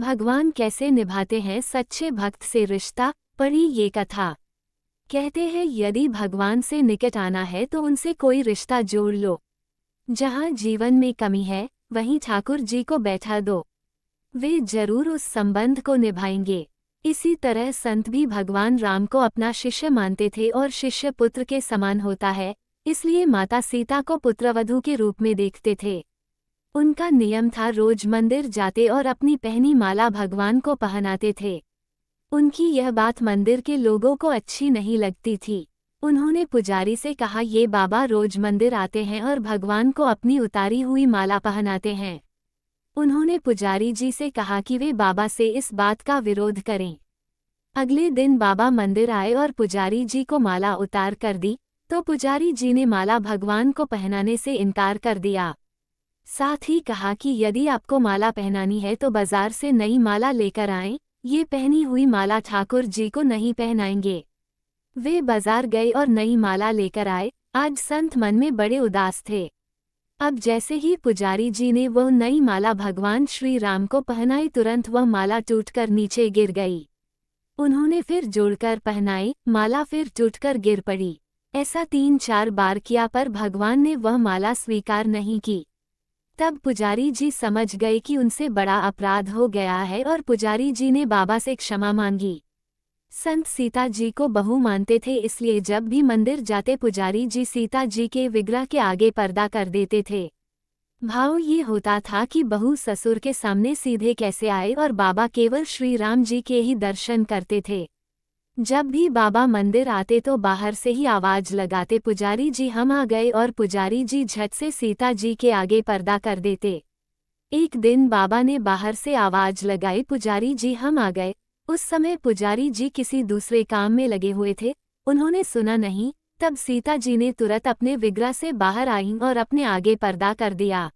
भगवान कैसे निभाते हैं सच्चे भक्त से रिश्ता, पढ़ी ये कथा। कहते हैं यदि भगवान से निकट आना है तो उनसे कोई रिश्ता जोड़ लो। जहाँ जीवन में कमी है वहीं ठाकुर जी को बैठा दो, वे जरूर उस संबंध को निभाएंगे। इसी तरह संत भी भगवान राम को अपना शिष्य मानते थे और शिष्य पुत्र के समान होता है, इसलिए माता सीता को पुत्रवधू के रूप में देखते थे। उनका नियम था रोज मंदिर जाते और अपनी पहनी माला भगवान को पहनाते थे। उनकी यह बात मंदिर के लोगों को अच्छी नहीं लगती थी। उन्होंने पुजारी से कहा, ये बाबा रोज मंदिर आते हैं और भगवान को अपनी उतारी हुई माला पहनाते हैं। उन्होंने पुजारी जी से कहा कि वे बाबा से इस बात का विरोध करें। अगले दिन बाबा मंदिर आए और पुजारी जी को माला उतार कर दी, तो पुजारी जी ने माला भगवान को पहनाने से इनकार कर दिया। साथ ही कहा कि यदि आपको माला पहनानी है तो बाजार से नई माला लेकर आएं, ये पहनी हुई माला ठाकुर जी को नहीं पहनाएंगे। वे बाजार गए और नई माला लेकर आए। आज संत मन में बड़े उदास थे। अब जैसे ही पुजारी जी ने वह नई माला भगवान श्री राम को पहनाई, तुरंत वह माला टूटकर नीचे गिर गई। उन्होंने फिर जोड़कर पहनाई, माला फिर टूटकर गिर पड़ी। ऐसा 3-4 बार किया पर भगवान ने वह माला स्वीकार नहीं की। तब पुजारी जी समझ गए कि उनसे बड़ा अपराध हो गया है और पुजारी जी ने बाबा से क्षमा मांगी। संत सीता जी को बहू मानते थे, इसलिए जब भी मंदिर जाते पुजारी जी सीता जी के विग्रह के आगे पर्दा कर देते थे। भाव ये होता था कि बहू ससुर के सामने सीधे कैसे आए और बाबा केवल श्री राम जी के ही दर्शन करते थे। जब भी बाबा मंदिर आते तो बाहर से ही आवाज लगाते, पुजारी जी हम आ गए, और पुजारी जी झट से सीता जी के आगे पर्दा कर देते। एक दिन बाबा ने बाहर से आवाज लगाई, पुजारी जी हम आ गए। उस समय पुजारी जी किसी दूसरे काम में लगे हुए थे, उन्होंने सुना नहीं। तब सीता जी ने तुरंत अपने विग्रह से बाहर आईं और अपने आगे पर्दा कर दिया।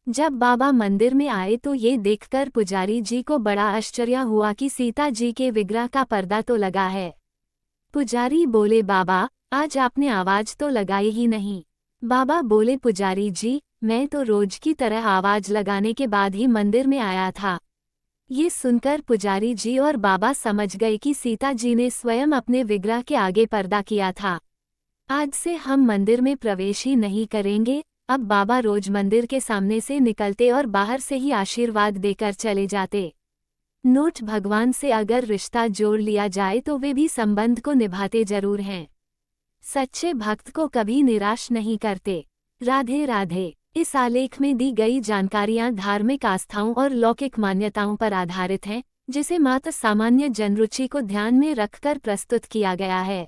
जब बाबा मंदिर में आए तो ये देखकर पुजारी जी को बड़ा आश्चर्य हुआ कि सीता जी के विग्रह का पर्दा तो लगा है। पुजारी बोले, बाबा आज आपने आवाज तो लगाई ही नहीं। बाबा बोले, पुजारी जी मैं तो रोज की तरह आवाज लगाने के बाद ही मंदिर में आया था। ये सुनकर पुजारी जी और बाबा समझ गए कि सीता जी ने स्वयं अपने विग्रह के आगे पर्दा किया था। आज से हम मंदिर में प्रवेश ही नहीं करेंगे। अब बाबा रोज मंदिर के सामने से निकलते और बाहर से ही आशीर्वाद देकर चले जाते। नोट, भगवान से अगर रिश्ता जोड़ लिया जाए तो वे भी संबंध को निभाते जरूर हैं। सच्चे भक्त को कभी निराश नहीं करते। राधे राधे। इस आलेख में दी गई जानकारियां धार्मिक आस्थाओं और लौकिक मान्यताओं पर आधारित हैं, जिसे मात्र सामान्य जनरुचि को ध्यान में रखकर प्रस्तुत किया गया है।